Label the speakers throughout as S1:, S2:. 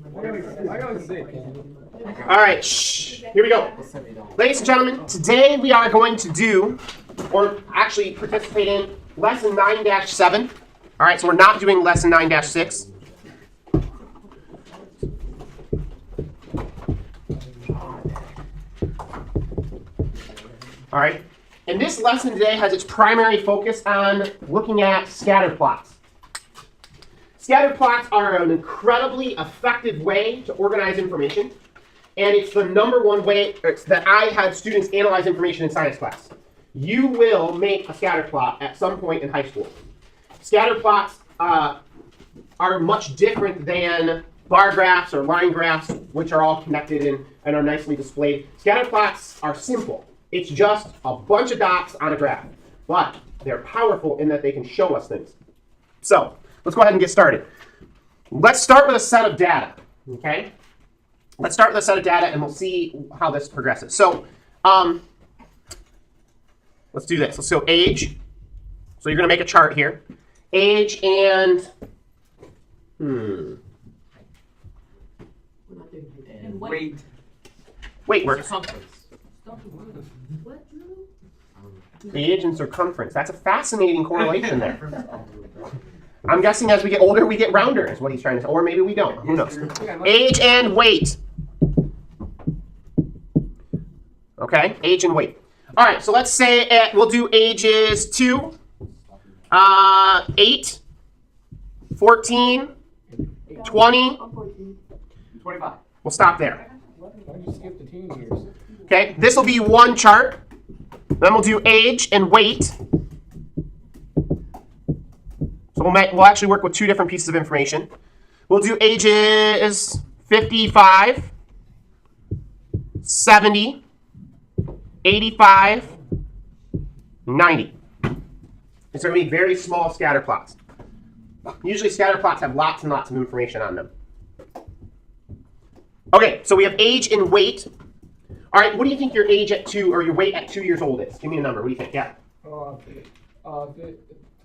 S1: All right, here we go. Ladies and gentlemen, today we are going to do, or actually participate in, lesson 9-7. All right, so we're not doing lesson 9-6. All right, and this lesson today has its primary focus on looking at scatter plots. Scatter plots are an incredibly effective way to organize information, and it's the number one way that I had students analyze information in science class. You will make a scatter plot at some point in high school. Scatter plots are much different than bar graphs or line graphs, which are all connected and are nicely displayed. Scatter plots are simple. It's just a bunch of dots on a graph, but they're powerful in that they can show us things. So let's go ahead and get started. Let's start with a set of data, okay? Let's start with a set of data, and we'll see how this progresses. So let's do this. Let's go age. So you're going to make a chart here. Age and
S2: weight.
S1: Weight works. Age and circumference. That's a fascinating correlation there. I'm guessing as we get older, we get rounder, is what he's trying to say. Or maybe we don't. Who knows? Age and weight. Okay, age and weight. All right, so let's say we'll do ages 2, 8, 14, 20.
S2: 25.
S1: We'll stop there.
S3: Why did you skip the teen years?
S1: Okay, this will be one chart. Then we'll do age and weight. So we'll actually work with two different pieces of information. We'll do ages 55, 70, 85, 90. It's going to be very small scatter plots. Usually scatter plots have lots and lots of information on them. Okay, so we have age and weight. All right, what do you think your age at 2 or your weight at 2 years old is? Give me a number. What do you think? Yeah.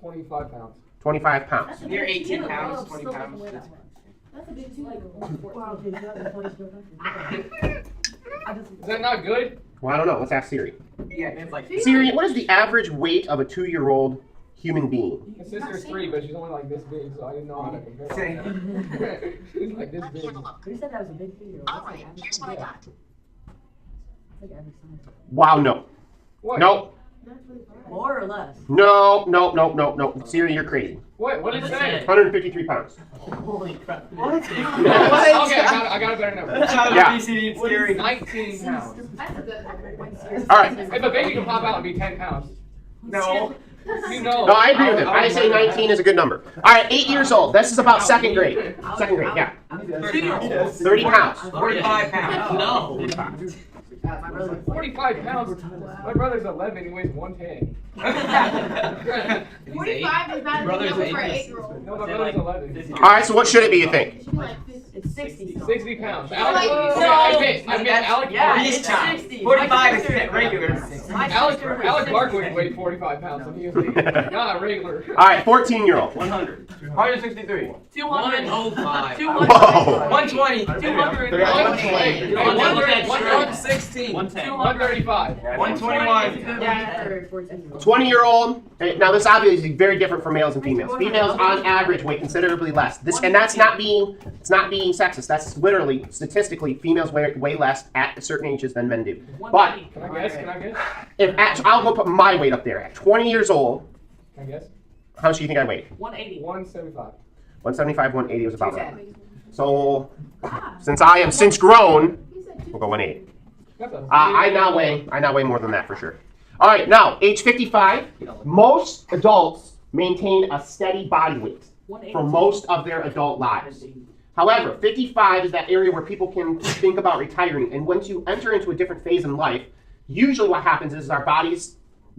S3: 25 pounds.
S1: 25 pounds.
S2: You're 18 pounds, 20 pounds.
S4: That's a big deal.
S3: Is that not good?
S1: Well, I don't know. Let's ask Siri.
S2: Yeah, it's like
S1: Siri, what is the average weight of a 2-year-old human being?
S3: My sister's 3, but she's only like this big, so I didn't know how to compare. She's like this big.
S4: You said that was a big figure.
S5: Alright, here's what I got.
S1: Wow, no.
S3: What?
S1: No.
S4: More or less?
S1: No. Siri, you're crazy.
S3: What? What did it say?
S1: 153 pounds.
S4: Holy crap.
S3: What? Okay, I got a better number.
S1: Yeah.
S3: 19 pounds.
S4: That's a good number.
S1: All right.
S3: If a baby can pop out and be 10 pounds.
S2: no.
S3: You know.
S1: No, I agree with him. I say 19 is a good number. All right, 8 years old. This is about second grade. Second grade, yeah. 30 pounds.
S2: 45 pounds.
S4: No.
S3: 45 pounds. My brother's 11. He weighs 110.
S5: 45 is not a big number for an 8-year-old.
S3: No, my brother's 11.
S1: All right, so what should it be, you think?
S4: It's 60.
S3: 60 pounds.
S5: Like,
S3: Alex,
S5: no.
S3: I admit, Alex.
S4: Yeah,
S2: He's
S4: it's
S2: child.
S4: 60.
S2: 45 is regular.
S3: Alex Barkley weighed 45 pounds, and he was not regular.
S1: All right, 14-year-old.
S2: 100. 163.
S4: 205.
S1: 200.
S2: 120.
S4: 200.
S3: 116. 135.
S2: 121.
S1: 20-year-old. Now, this obviously is very different for males and females. Females, on average, weigh considerably less. And that's not being sexist. That's literally, statistically, females weigh less at certain ages than men do. But
S3: Can I guess?
S1: I'll go put my weight up there. At 20 years old,
S3: Can I guess?
S1: how much do you think I weighed?
S4: 180.
S3: 175.
S1: 175, 180 was about right. So, since grown, we'll go 180. I now weigh more than that for sure. All right, now age 55. Most adults maintain a steady body weight for most of their adult lives. However, 55 is that area where people can think about retiring, and once you enter into a different phase in life, usually what happens is our bodies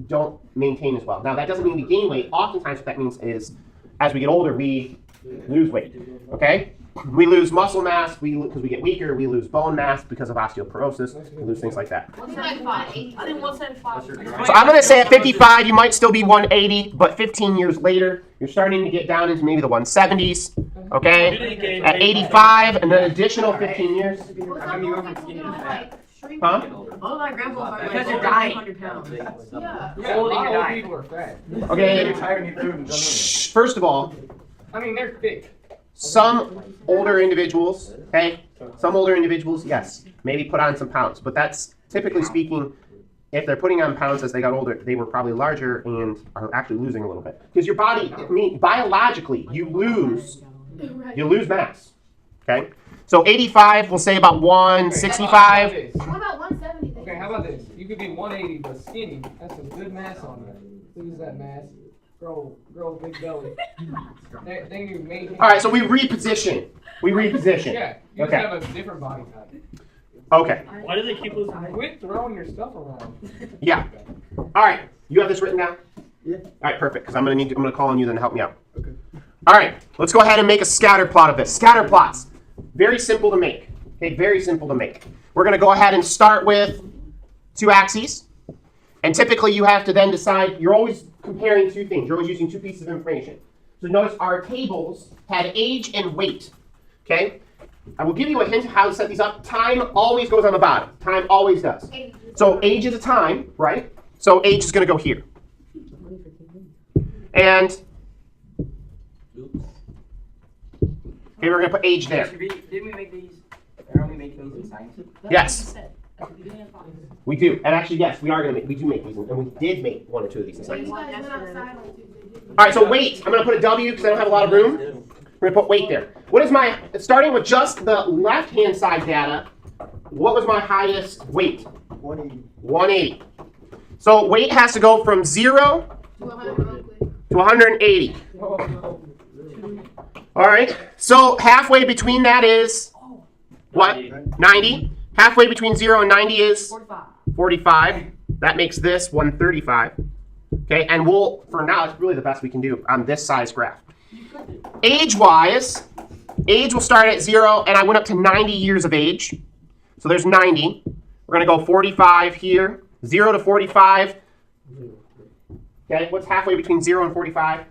S1: don't maintain as well. Now, that doesn't mean we gain weight. Oftentimes what that means is as we get older, we lose weight, okay? We lose muscle mass because we get weaker. We lose bone mass because of osteoporosis. We lose things like that.
S5: What's like 5?
S4: I think 175.
S1: So I'm going to say at 55, you might still be 180, but 15 years later, you're starting to get down into maybe the 170s. Okay? At 85, an additional 15 years.
S5: Well, some more people do like shrink.
S1: Huh?
S4: All my grandpas are
S2: Because
S4: like
S2: you're dying.
S4: 100 pounds.
S5: Yeah.
S3: Yeah, a lot of old people are fat.
S1: Okay. First of all,
S3: I mean, they're thick.
S1: some older individuals, okay? Some older individuals, yes, maybe put on some pounds, but that's typically speaking, if they're putting on pounds as they got older, they were probably larger and are actually losing a little bit. Because your body, I mean, biologically, you lose mass, okay? So 85, we'll say about 165.
S5: What about 170?
S3: Okay, how about this? You could be 180 but skinny. That's some good mass on there. Lose that mass. Grow a big belly. Then you maintain.
S1: All right, so we reposition.
S3: Yeah, you
S1: Okay.
S3: just have a different body type.
S1: Okay,
S6: Why do they keep losing?
S3: Quit throwing your stuff around.
S1: yeah. All right, you have this written down? Yeah. All right, perfect, because I'm gonna call on you then to help me out. Okay. All right, let's go ahead and make a scatter plot of this. Scatter plots, very simple to make. Okay, very simple to make. We're gonna go ahead and start with 2 axes. And typically you have to then decide, you're always comparing 2 things. You're always using 2 pieces of information. So notice our tables had age and weight, okay? I will give you a hint of how to set these up. Time always goes on the bottom. Time always does. So age is a time, right? So age is gonna go here. And, okay, we're gonna put age there.
S2: Didn't we make these? Are we making these in science?
S1: Yes. We do, and actually, yes, we do make these, and we did make 1 or 2 of these in science.
S5: You guys went outside on Tuesday.
S1: All right, so weight. I'm going to put a W because I don't have a lot of room. We're going to put weight there. What is my, starting with just the left-hand side data, what was my highest weight?
S7: 180.
S1: 180. So weight has to go from 0
S5: To 100 real quick.
S1: to 180. All right, so halfway between that is what? 90. Halfway between 0 and 90 is 45. That makes this 135. Okay, and we'll, for now, it's really the best we can do on this size graph. Age-wise, age will start at 0, and I went up to 90 years of age. So there's 90. We're going to go 45 here. 0 to 45. Okay, what's halfway between 0 and 45?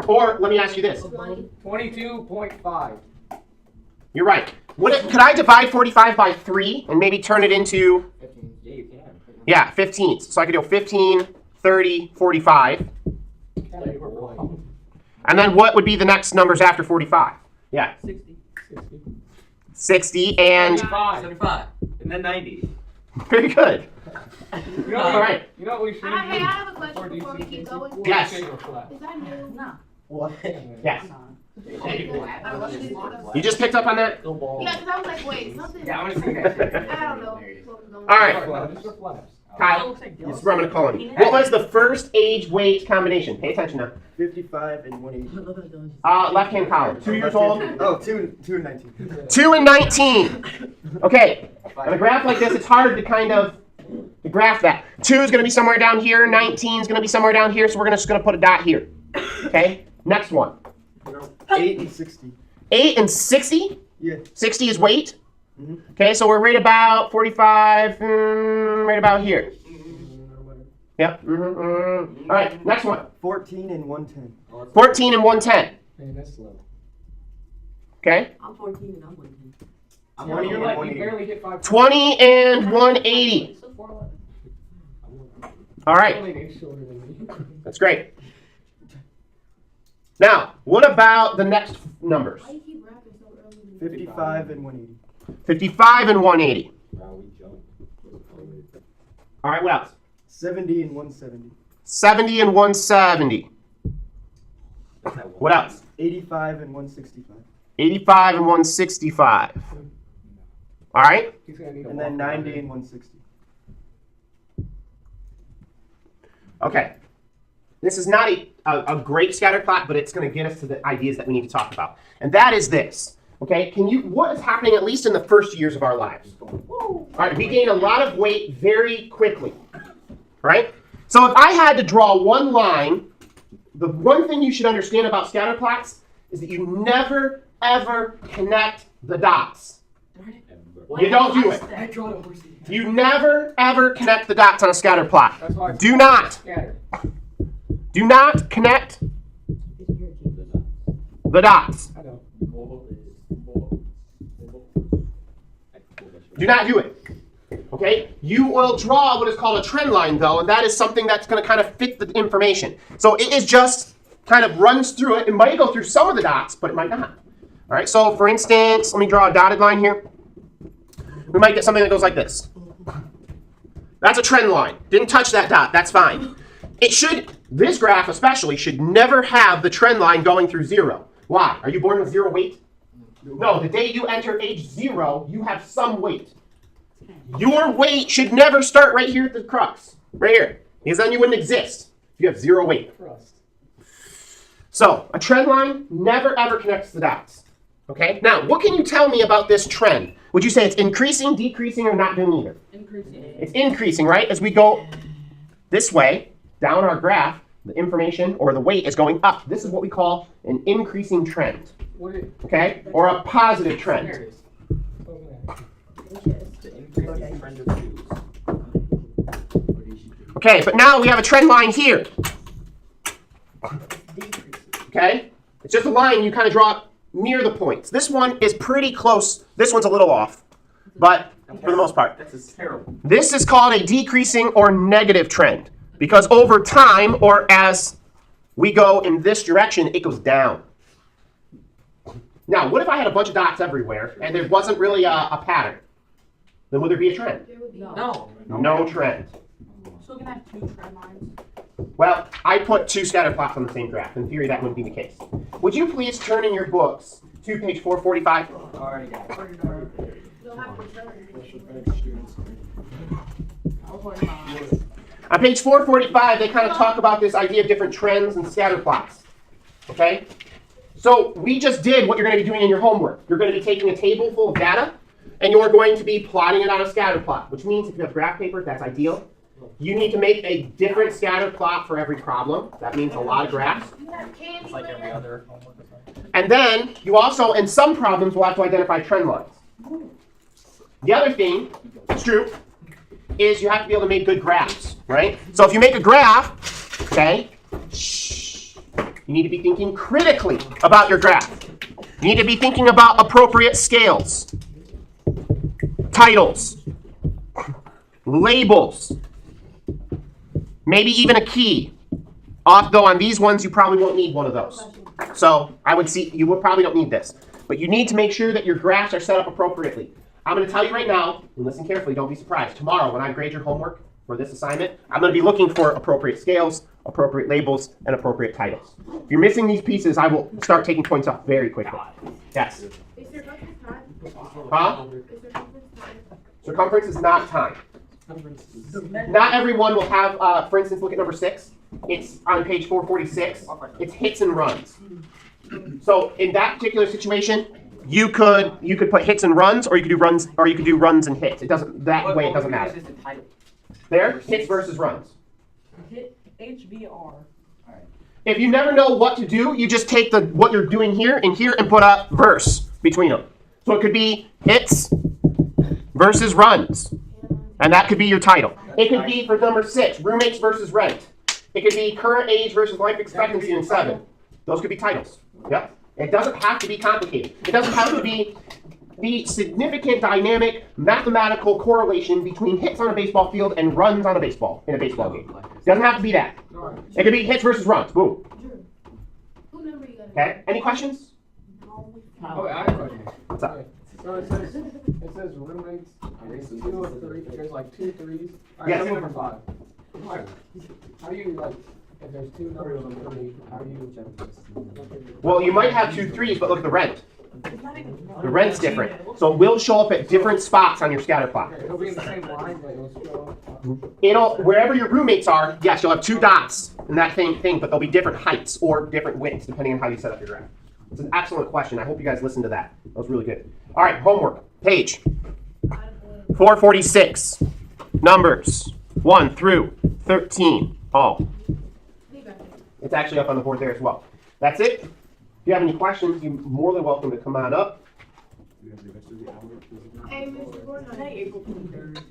S1: Or, let me ask you this.
S3: 22.5.
S1: You're right. Could I divide 45 by 3 and maybe turn it into...
S2: Yeah, you can.
S1: Yeah, 15. So I could do 15, 30, 45. And then what would be the next numbers after 45? Yeah. 60 and...
S2: 75. And then 90.
S1: Very good.
S3: You know,
S1: All right.
S3: You know what we should
S5: Hey, I have a question before we keep going.
S1: Yes.
S5: Is that new?
S4: No.
S1: Yes.
S5: Yeah,
S1: You just picked up on that?
S5: because I was like, wait, something.
S2: Yeah, I want to see that.
S5: I don't know what was going on.
S1: All right.
S3: Just reflects.
S1: Kyle, this is where I'm going to call him. What was the first age-weight combination? Pay attention now.
S7: 55 and 180.
S1: Left-hand column. 2 years old.
S7: Oh, 2 and 19.
S1: 2 and 19. Okay. On a graph like this, it's hard to kind of to graph that. 2 is going to be somewhere down here. 19 is going to be somewhere down here. So we're just going to put a dot here. Okay. Next one.
S7: 8 and 60.
S1: 8 and 60.
S7: Yeah.
S1: 60 is weight.
S7: Mhm.
S1: Okay, so we're right about 45, right about here. Yep. All right, next one.
S7: 14 and 110.
S1: 14 and 110.
S3: Man, that's slow.
S1: Okay.
S4: I'm 14 and I'm 110.
S2: I'm
S7: Twenty
S3: You're
S7: and
S3: like, you
S7: 180.
S3: barely hit 5.
S1: 20 and 180. All right,
S3: Only an inch shorter than me.
S1: that's great. Now, what about the next numbers?
S5: Why you keep rapping so early?
S7: 55 and 180.
S1: 55 and 180. All right, what else?
S7: 70 and 170.
S1: 70 and 170. What else?
S7: 85 and 165.
S1: 85 and 165. All right.
S3: He's gonna need a
S7: And then
S3: walk
S7: 90
S3: around.
S7: and 160.
S1: Okay. This is not a great scatter plot, but it's going to get us to the ideas that we need to talk about. And that is this. Okay, what is happening at least in the first years of our lives? All right, we gain a lot of weight very quickly, right? So if I had to draw one line, the one thing you should understand about scatter plots is that you never, ever connect the dots. You don't do it.
S3: I draw the horsey.
S1: You never, ever connect the dots on a scatter plot.
S3: That's why
S1: Do not.
S3: Scatter.
S1: Do not connect the dots.
S3: I know.
S1: Do not do it. Okay? You will draw what is called a trend line, though, and that is something that's going to kind of fit the information. So it is just kind of runs through it. It might go through some of the dots, but it might not. All right, so for instance, let me draw a dotted line here. We might get something that goes like this. That's a trend line. Didn't touch that dot. That's fine. It should, this graph especially, should never have the trend line going through 0. Why? Are you born with 0 weight? No, the day you enter age 0, you have some weight. Your weight should never start right here at the crux. Right here. Because then you wouldn't exist if you have 0 weight.
S3: Crust.
S1: So, a trend line never ever connects the dots. Okay? Now, what can you tell me about this trend? Would you say it's increasing, decreasing, or not doing either?
S4: Increasing.
S1: It's increasing, right? As we go this way, down our graph, the information or the weight is going up. This is what we call an increasing trend.
S3: What it?
S1: Okay? Or a positive trend.
S3: There it is.
S2: The increasing trend of shoes.
S1: Okay, but now we have a trend line here. Okay? It's just a line you kind of draw near the points. This one is pretty close. This one's a little off, but for the most part.
S2: This is terrible.
S1: This is called a decreasing or negative trend because over time or as we go in this direction, it goes down. Now, what if I had a bunch of dots everywhere and there wasn't really a pattern? Then would there be a trend?
S5: There would be
S4: No.
S1: No trend.
S4: So can I have 2 trend lines?
S1: Well, I put 2 scatter plots on the same graph. In theory, that wouldn't be the case. Would you please turn in your books to page 445?
S2: Already got it.
S5: You'll have to turn.
S1: On page 445, they kind of talk about this idea of different trends and scatter plots. Okay? So we just did what you're going to be doing in your homework. You're going to be taking a table full of data, and you're going to be plotting it on a scatter plot, which means if you have graph paper, that's ideal. You need to make a different scatter plot for every problem. That means a lot of graphs.
S5: You have candy
S2: It's like every
S5: later.
S2: other.
S1: And then you also, in some problems, will have to identify trend lines. The other thing, it's true, is you have to be able to make good graphs, right? So if you make a graph, okay, you need to be thinking critically about your graph. You need to be thinking about appropriate scales, titles, labels, maybe even a key. Though on these ones, you probably won't need one of those. So I would see, you probably don't need this. But you need to make sure that your graphs are set up appropriately. I'm going to tell you right now, and listen carefully, don't be surprised. Tomorrow, when I grade your homework for this assignment, I'm going to be looking for appropriate scales, appropriate labels, and appropriate titles. If you're missing these pieces, I will start taking points off very quickly. Yes?
S5: Is circumference time?
S1: Huh?
S5: Is circumference time?
S1: Circumference is not time. Not everyone will have, for instance, look at number 6. It's on page 446. It's hits and runs. So in that particular situation, you could put hits and runs, or you could do runs, or you could do runs and hits. It doesn't way. It doesn't matter.
S2: This is the title.
S1: There, hits versus runs.
S4: Hit HVR.
S1: If you never know what to do, you just take what you're doing here and put a verse between them. So it could be hits versus runs, and that could be your title. It could be for number 6, roommates versus rent. It could be current age versus life expectancy in 7. Those could be titles. Yep. It doesn't have to be complicated. It doesn't have to be the significant dynamic mathematical correlation between hits on a baseball field and runs on a baseball game. It doesn't have to be that. It could be hits versus runs. Boom.
S5: Drew. Who number you got?
S1: Okay. Any questions?
S3: Oh, wait, I have a question.
S1: What's up?
S3: Okay. So it says roommates. It's 2 of 3. There's like 2 3s. All right,
S1: Yes.
S3: tell me number 5. How do you like? If there's 2 numbers of 3, how do you?
S1: Well, you might have 2 3s, but look at the rent. The rent's different. So it will show up at different spots on your scatter plot.
S3: It'll be in the same line, but it'll show.
S1: It'll, wherever your roommates are, yes, you'll have 2 dots in that same thing, but they'll be different heights or different widths depending on how you set up your graph. It's an excellent question. I hope you guys listened to that. That was really good. All right, homework. Page 446. Numbers 1 through 13. All. It's actually up on the board there as well. That's it. you have any questions, you're more than welcome to come on up.
S5: Hey, Mr. Gordon.
S4: Today, April 23rd.